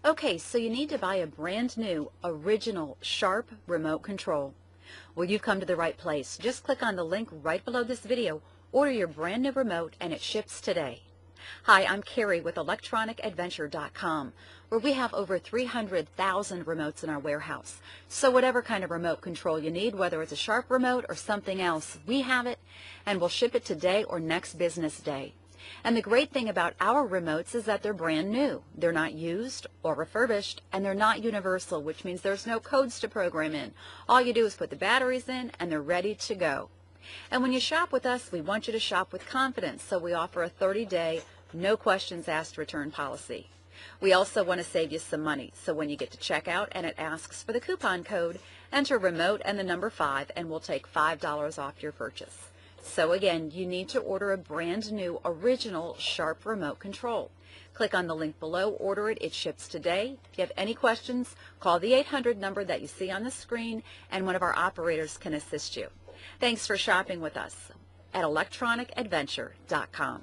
Okay, so you need to buy a brand new, original, sharp remote control. Well, you've come to the right place. Just click on the link right below this video, order your brand new remote, and it ships today. Hi, I'm Carrie with ElectronicAdventure.com, where we have over 300,000 remotes in our warehouse. So whatever kind of remote control you need, whether it's a sharp remote or something else, we have it, and we'll ship it today or next business day. And the great thing about our remotes is that they're brand new. They're not used or refurbished, and they're not universal, which means there's no codes to program in. All you do is put the batteries in, and they're ready to go. And when you shop with us, we want you to shop with confidence, so we offer a 30-day, no questions asked return policy. We also want to save you some money, so when you get to checkout and it asks for the coupon code, enter remote and the number 5, and we'll take $5 off your purchase. So again, you need to order a brand new, original, sharp remote control. Click on the link below, order it, it ships today. If you have any questions, call the 800 number that you see on the screen, and one of our operators can assist you. Thanks for shopping with us at ElectronicAdventure.com.